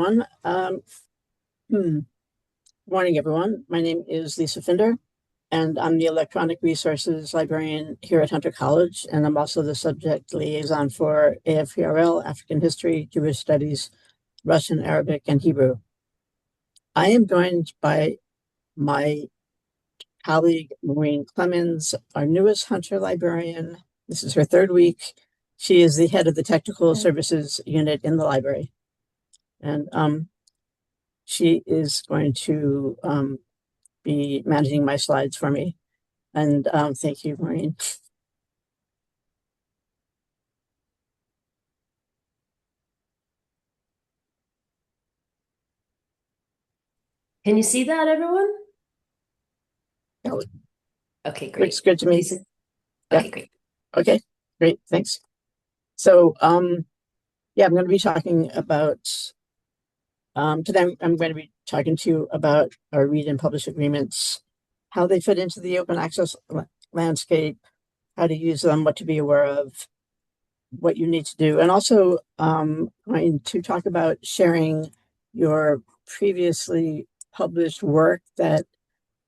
everyone. Good morning, everyone. My name is Lisa Finder, and I'm the Electronic Resources Librarian here at Hunter College, and I'm also the subject liaison for AFPRL, African History, Jewish Studies, Russian, Arabic, and Hebrew. I am joined by my colleague, Maureen Clemens, our newest Hunter librarian. This is her third week. She is the head of the Technical Services Unit in the library. And she is going to be managing my slides for me. And thank you, Maureen. Can you see that, everyone? Oh, Okay, great. looks good to me. Lisa? Yeah. Okay, great. Okay, great. Thanks. So, yeah, I'm going to be talking about, today I'm going to be talking to you about our read and publish agreements, how they fit into the open access landscape, how to use them, what to be aware of, what you need to do, and also going to talk about sharing your previously published work that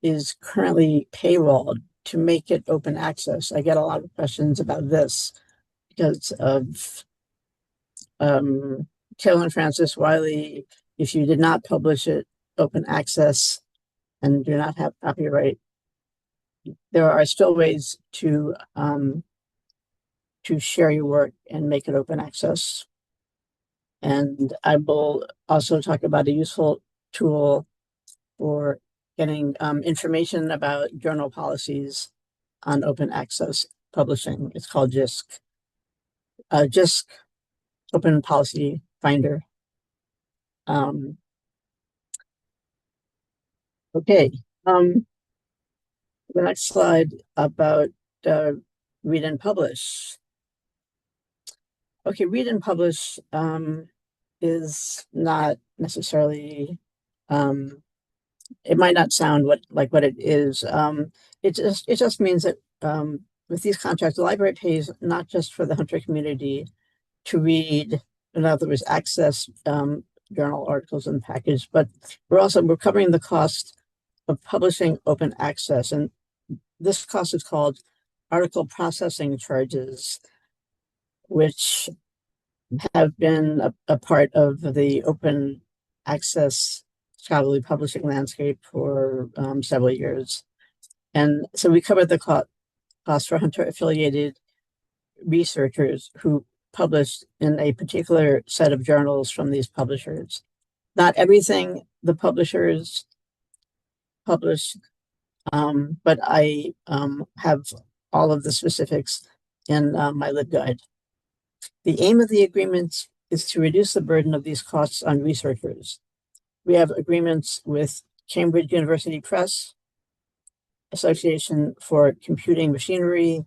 is currently paywalled to make it open access. I get a lot of questions about this because of Taylor and Francis Wiley. If you did not publish it open access and do not have copyright, there are still ways to share your work and make it open access. And I will also talk about a useful tool for getting information about journal policies on open access publishing. It's called JISC. JISC, Open Policy Finder. Okay. The next slide about read and publish. Okay, read and publish is not necessarily it might not sound like what it is. It just means that with these contracts, the library pays not just for the Hunter community to read, in other words, access journal articles and package, but we're covering the cost of publishing open access, and this cost is called article processing charges, which have been a part of the open access scholarly publishing landscape for several years. And so we covered the cost for Hunter affiliated researchers who published in a particular set of journals from these publishers. Not everything the publishers publish, but I have all of the specifics in my LibGuide. The aim of the agreements is to reduce the burden of these costs on researchers. We have agreements with Cambridge University Press, Association for Computing Machinery,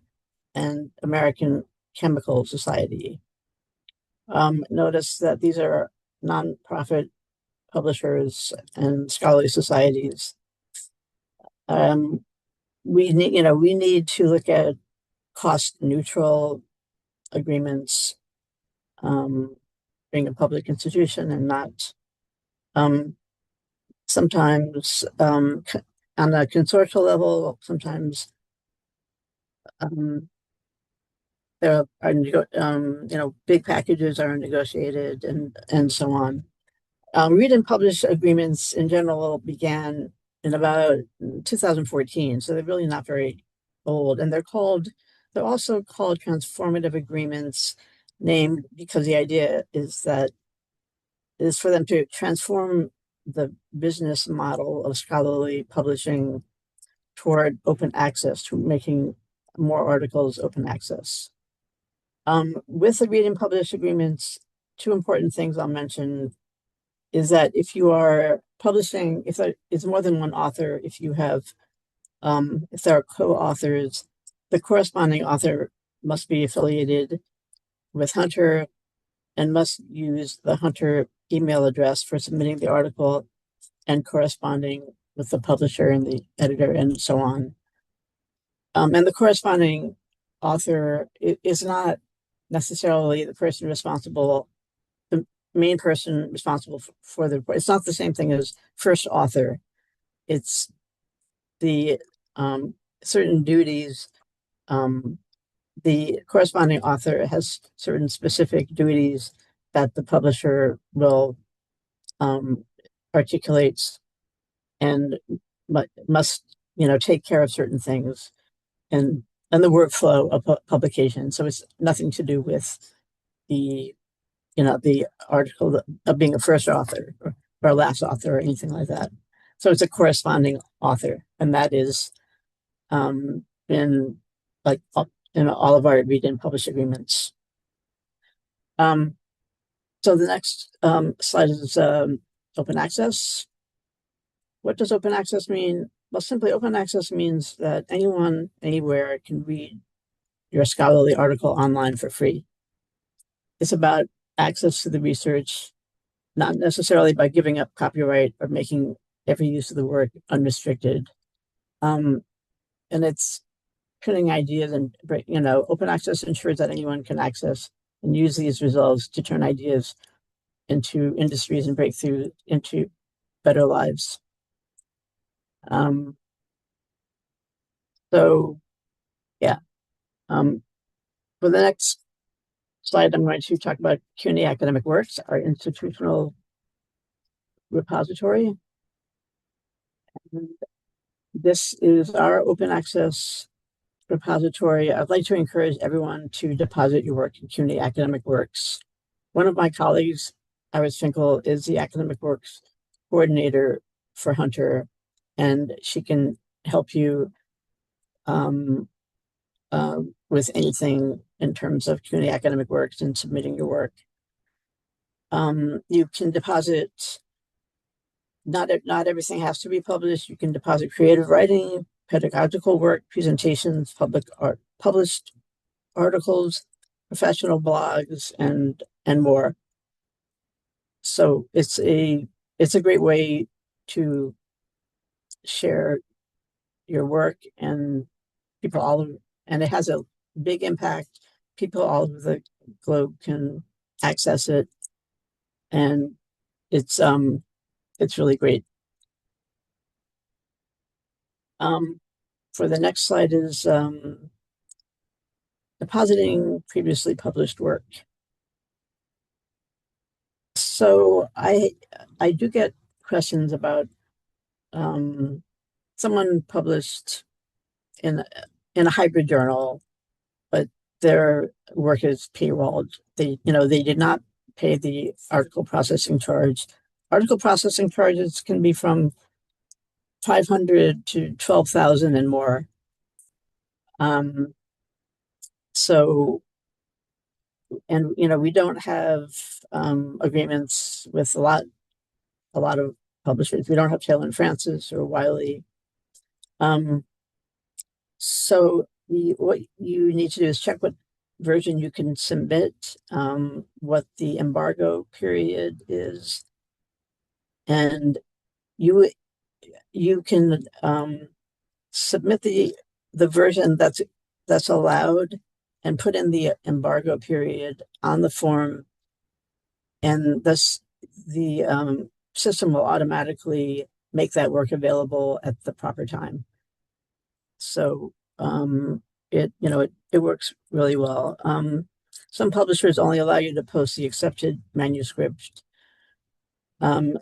and American Chemical Society. Notice that these are nonprofit publishers and scholarly societies. We need to look at cost neutral agreements, being a public institution and not sometimes on a consortial level, sometimes there are big packages are negotiated and so on. Read and publish agreements in general began in about 2014, so they're really not very old, and they're also called transformative agreements, named because the idea is for them to transform the business model of scholarly publishing toward open access, to making more articles open access. With the read and publish agreements, two important things I'll mention is that if you are publishing, if there is more than one author, if there are co-authors, the corresponding author must be affiliated with Hunter and must use the Hunter email address for submitting the article and corresponding with the publisher and the editor and so on. And the corresponding author is not necessarily the person responsible main person responsible for the report. It's not the same thing as first author. It's the certain duties. Um, the corresponding author has certain specific duties that the publisher will um, articulate and must take care of certain things and the workflow of publication. So it's nothing to do with the the article of being a first author or a last author or anything like that. So it's a corresponding author, and that is in like in all of our read and publish agreements. Um, so the next slide is open access. What does open access mean? Well, simply open access means that anyone, anywhere can read your scholarly article online for free. It's about access to the research, not necessarily by giving up copyright or making every use of the work unrestricted. And it's putting ideas and, open access ensures that anyone can access and use these results to turn ideas into industries and breakthrough into better lives. So, yeah. For the next slide, I'm going to talk about CUNY Academic Works, our institutional repository. And this is our open access repository. I'd like to encourage everyone to deposit your work in CUNY Academic Works. One of my colleagues, Iris Finkel, is the Academic Works coordinator for Hunter, and she can help you with anything in terms of CUNY Academic Works and submitting your work. You can deposit, not everything has to be published. You can deposit creative writing, pedagogical work, presentations, published articles, professional blogs, and more. So it's a great way to share your work, and and it has a big impact. People all over the globe can access it, and it's really great. For the next slide is depositing previously published work. So I do get questions about someone published in a hybrid journal, but their work is paywalled. They did not pay the article processing charge. Article processing charges can be from 500 to 12,000 and more. So, and we don't have agreements with a lot of publishers. We don't have Taylor and Francis or Wiley. So what you need to do is check what version you can submit, what the embargo period is, and you can submit the version that's allowed and put in the embargo period on the form, and thus the system will automatically make that work available at the proper time. So it works really well. Some publishers only allow you to post the accepted manuscript. The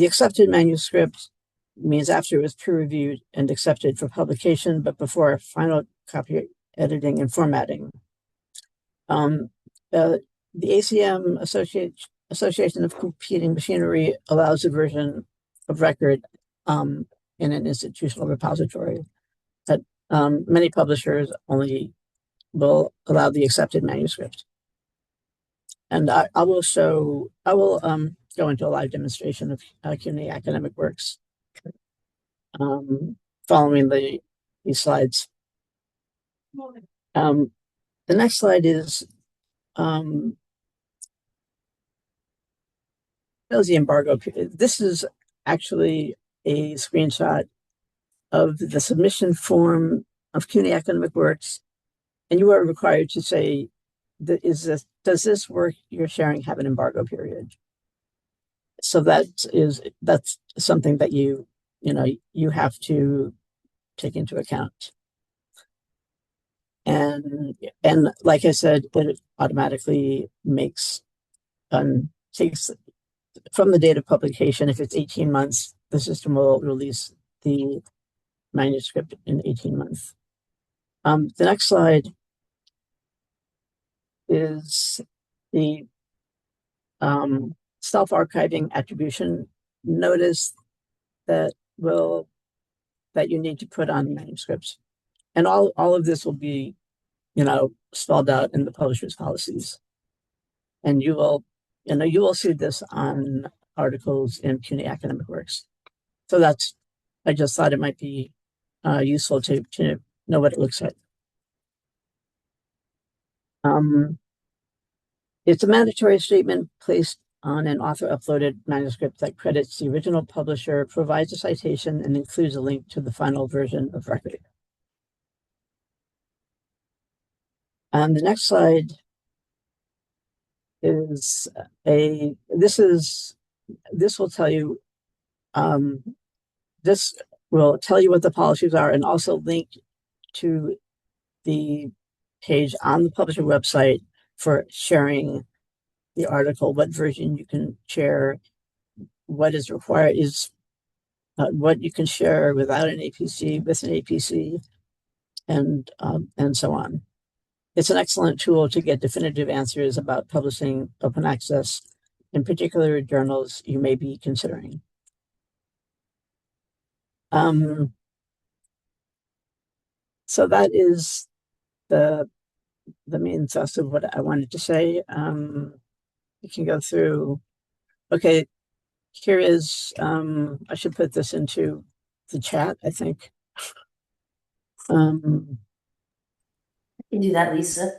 accepted manuscript means after it was peer reviewed and accepted for publication, but before final copy editing and formatting. The ACM Association of Computing Machinery allows a version of record in an institutional repository. That many publishers only will allow the accepted manuscript. And I will go into a live demonstration of CUNY Academic Works following these slides. The next slide is shows the embargo period. This is actually a screenshot of the submission form of CUNY Academic Works, and you are required to say, does this work you're sharing have an embargo period? So that's something that you have to take into account. And like I said, it automatically takes from the date of publication. If it's 18 months, the system will release the manuscript in 18 months. The next slide is the self-archiving attribution notice that will that you need to put on manuscripts. And all of this will be, spelled out in the publisher's policies. And you will see this on articles in CUNY Academic Works. So I just thought it might be useful to know what it looks like. It's a mandatory statement placed on an author-uploaded manuscript that credits the original publisher, provides a citation, and includes a link to the final version of record. The next slide is this will tell you this will tell you what the policies are and also link to the page on the publisher website for sharing the article, what version you can share, what is required is what you can share without an APC, with an APC, and so on. It's an excellent tool to get definitive answers about publishing open access, in particular journals you may be considering. So that is the main thrust of what I wanted to say. You can go through. Okay, here is. I should put this into the chat, I think. You can do that, Lisa.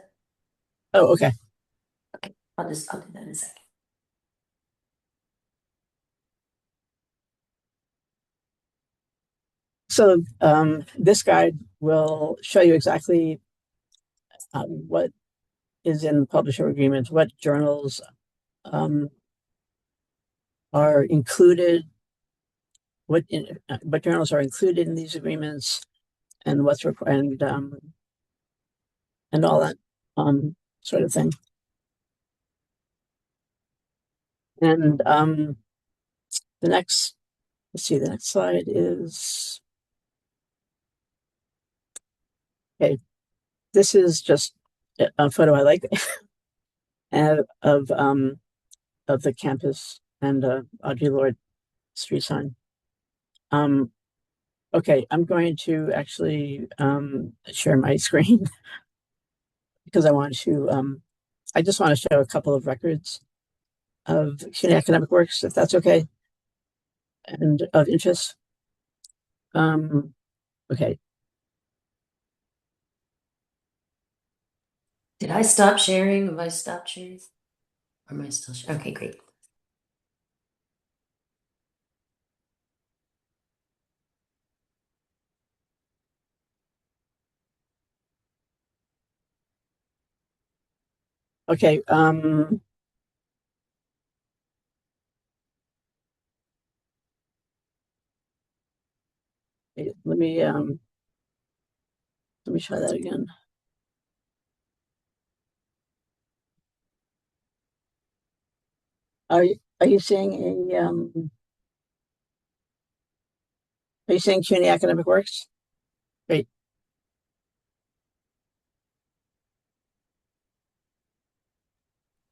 Oh, okay. Okay, I'll do that in a second. So this guide will show you exactly what is in the publisher agreements, what journals are included, what journals are included in these agreements, and what's required, and all that sort of thing. And let's see, the next slide is, okay, this is just a photo I like of the campus and Audre Lorde street sign. Okay, I'm going to actually share my screen because I just want to show a couple of records of CUNY Academic Works, if that's okay, and of interest. Okay. Did I stop sharing? Have I stopped sharing? Or am I still sharing? Okay, great. Okay. Let me try that again. Are you seeing are you seeing CUNY Academic Works? Great.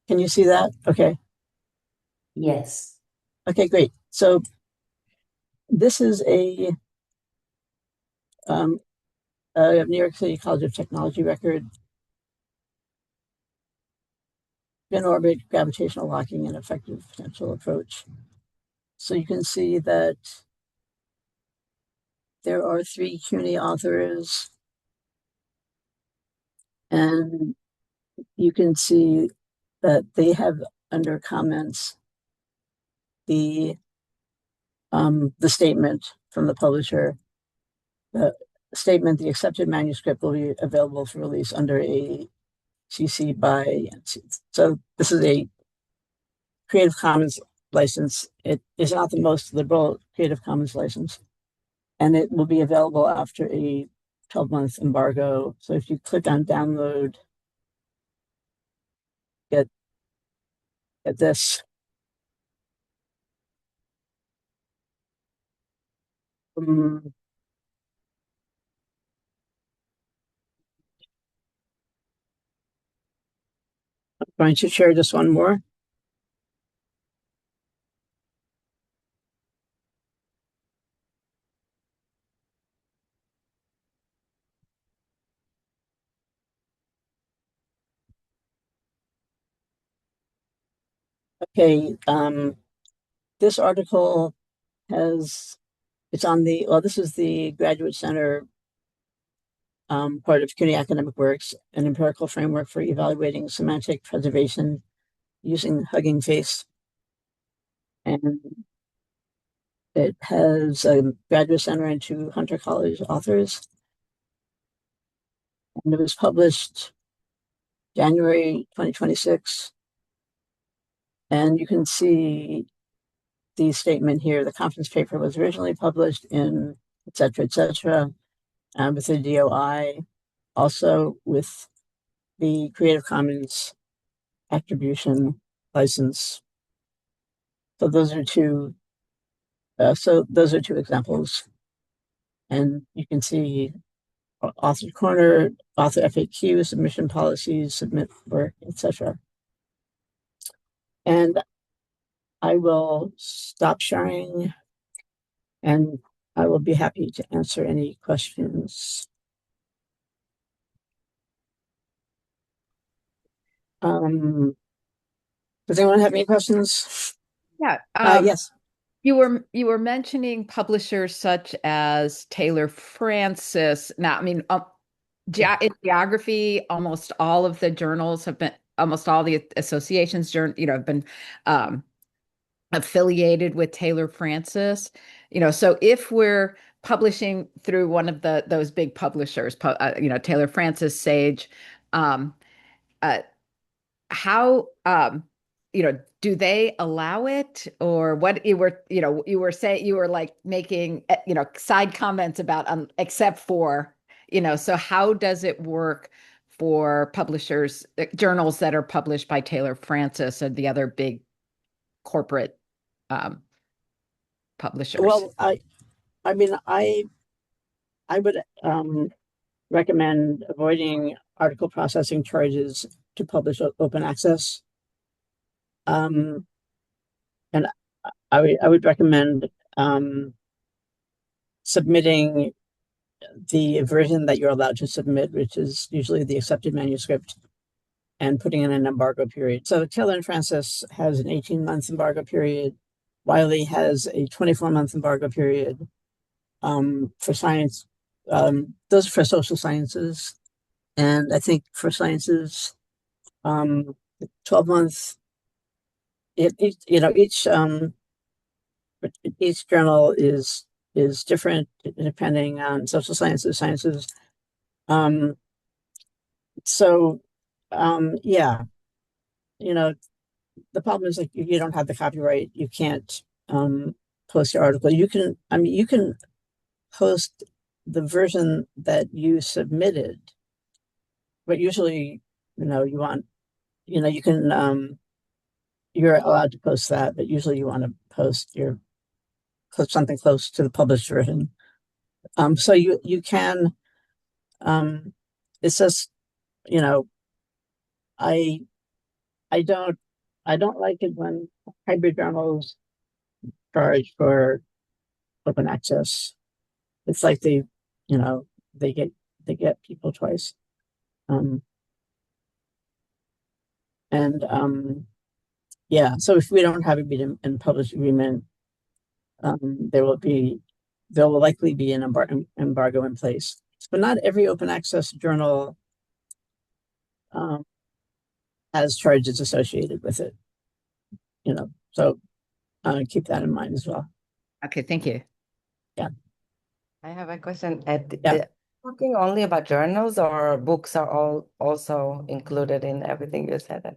Can you see that? Okay. Yes. Okay, great. So this is a New York City College of Technology record. In orbit, gravitational locking, and effective potential approach. So you can see that there are 3 CUNY authors, and you can see that they have under comments the statement from the publisher. The statement: the accepted manuscript will be available for release under a CC by. So this is a Creative Commons license. It is not the most liberal Creative Commons license, and it will be available after a 12-month embargo. So if you click on download, get get this. I'm going to share just one more. Okay, this article has it's on the well, this is the Graduate Center part of CUNY Academic Works, an empirical framework for evaluating semantic preservation using Hugging Face. And it has a Graduate Center and two Hunter College authors. And it was published January 2026. And you can see the statement here. The conference paper was originally published in et cetera, with the DOI, also with the Creative Commons attribution license. So those are two. Those are two examples, and you can see author corner, author FAQ, submission policies, submit work, etc. And I will stop sharing, and I will be happy to answer any questions. Does anyone have any questions? Yeah. Yes. You were mentioning publishers such as Taylor Francis. Now, I mean, in geography, almost all of the journals have been, almost all the associations, have been affiliated with Taylor Francis. So if we're publishing through one of those big publishers, Taylor Francis, Sage, um, uh, how do they allow it, or what you were saying, you were like making side comments about except for, so how does it work for publishers, journals that are published by Taylor Francis and the other big corporate publishers? Well, I mean, I would recommend avoiding article processing charges to publish open access. And I would recommend submitting the version that you're allowed to submit, which is usually the accepted manuscript, and putting in an embargo period. So Taylor and Francis has an 18-month embargo period. Wiley has a 24-month embargo period. For science, those are for social sciences. And I think for sciences, 12 months, each journal is different depending on social sciences. Um, so yeah, the problem is like you don't have the copyright. You can't post your article. You can post the version that you submitted, but usually, you want, you can you're allowed to post that, but usually you want to post something close to the published version. So you can. It's just, you know, I I don't I don't like it when hybrid journals charge for open access. It's like you know, they get they get people twice. Um, and yeah, so if we don't have a read and publish agreement, there will likely be an embargo in place. But not every open access journal um, has charges associated with it. So keep that in mind as well. Okay, thank you. Yeah, I have a question. yeah. Talking only about journals or books are all also included in everything you said?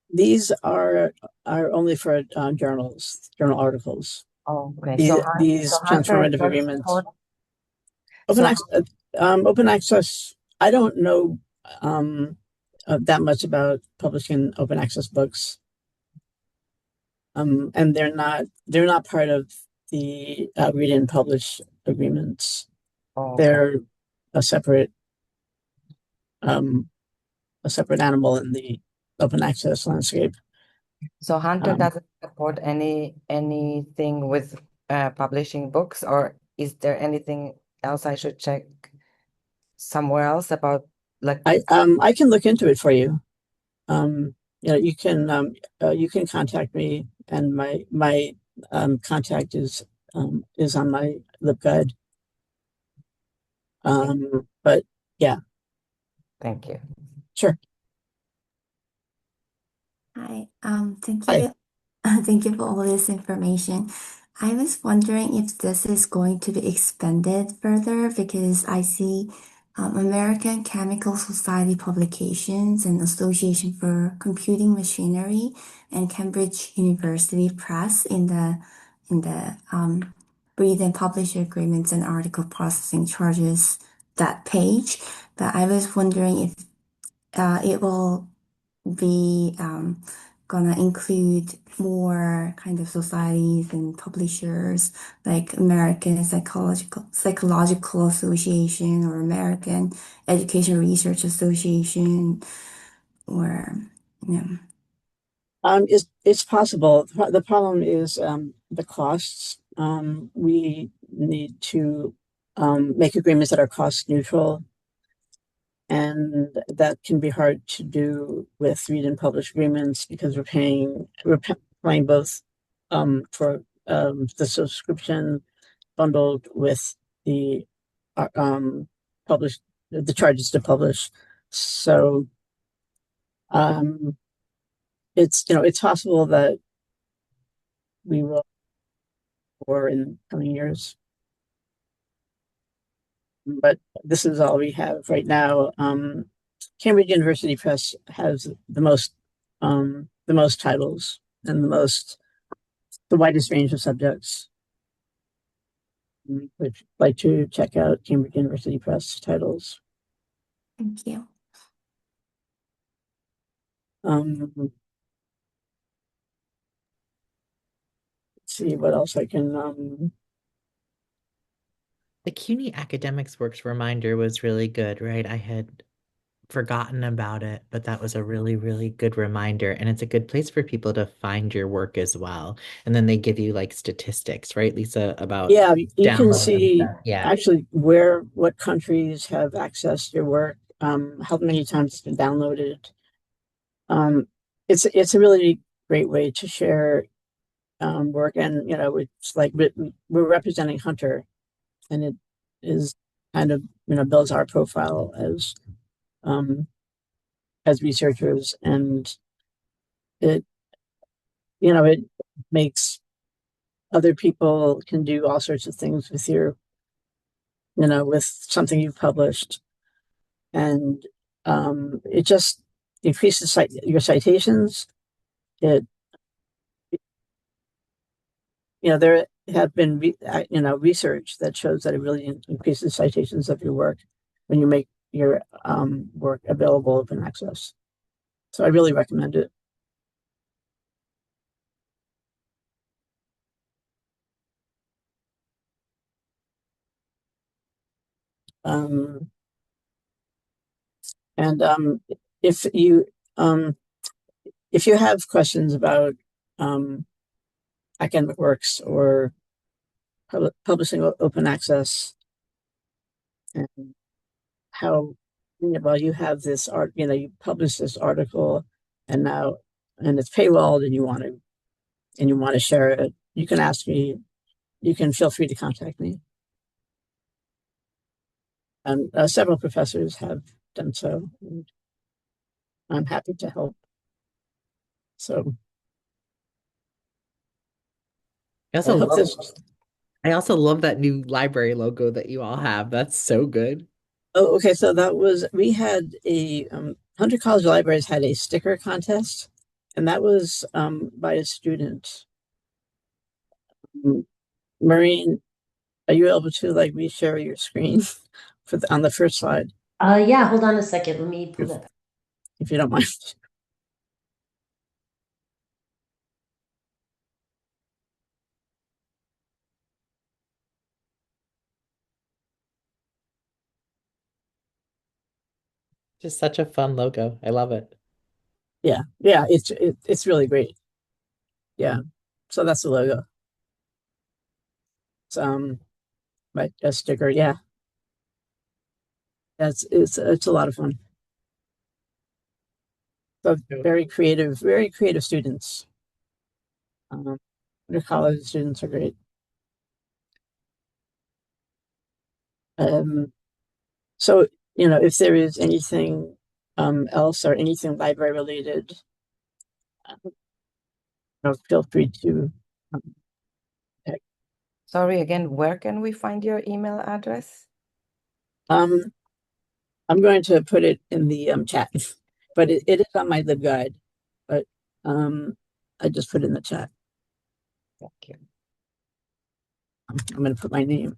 These are only for journal articles. Oh, okay. These So Hunter transformative does agreements. support. So Open access. I don't know that much about publishing open access books. And they're not part of the read and publish agreements. oh, okay. They're a separate um a separate animal in the open access landscape. So Hunter Um, doesn't support anything with publishing books, or is there anything else I should check somewhere else about like I can look into it for you. You can contact me, and my contact is on my LibGuide. But yeah, thank you. sure. Hi, thank Hi. you. Thank you for all this information. I was wondering if this is going to be expanded further because I see American Chemical Society Publications and Association for Computing Machinery and Cambridge University Press in the read and publish agreements and article processing charges that page. But I was wondering if it will be gonna include more kind of societies and publishers like American Psychological Association or American Education Research Association or you know. It's possible. The problem is the costs. We need to make agreements that are cost neutral, and that can be hard to do with read and publish agreements because we're paying both for the subscription bundled with the publish the charges to publish. So um, it's possible that we will more in coming years, but this is all we have right now. Cambridge University Press has the most titles and the widest range of subjects. Would like to check out Cambridge University Press titles. Thank you. Let's see what else I can. The CUNY Academics Works reminder was really good, right? I had forgotten about it, but that was a really, really good reminder. And it's a good place for people to find your work as well. And then they give you like statistics, right, Lisa, about Yeah, you can downloads and see stuff. Yeah. actually what countries have accessed your work, how many times it's been downloaded. It's a really great way to share work, and it's like we're representing Hunter, and it is kind of builds our profile um, as researchers, and it it makes other people can do all sorts of things with with something you've published, and it just increases your citations. It there have been research that shows that it really increases citations of your work when you make your work available open access. So I really recommend it. Um, and if you um, if you have questions about um, academic works or publishing open access, and how well you have this art, you publish this article, and it's paywalled, and you want to share it, you can ask me. You can feel free to contact me. And several professors have done so, and I'm happy to help. So I I also hope love this. I also love that new library logo that you all have. That's so good. Oh, okay. So we had Hunter College Libraries had a sticker contest, and that was by a student. Maureen, are you able to like reshare your screen for on the first slide, Yeah, hold on a second. Let me pull that. if you don't mind? Just such a fun logo. I love it. Yeah, it's really great. Yeah, so that's the logo. It's right, a sticker. Yeah, it's a lot of fun. So very creative students. Your college students are great. So if there is anything else or anything library related, feel free to. Sorry again, where can we find your email address? I'm going to put it in the chat, but it is on my LibGuide, but I just put it in the chat. Thank you. I'm going to put my name.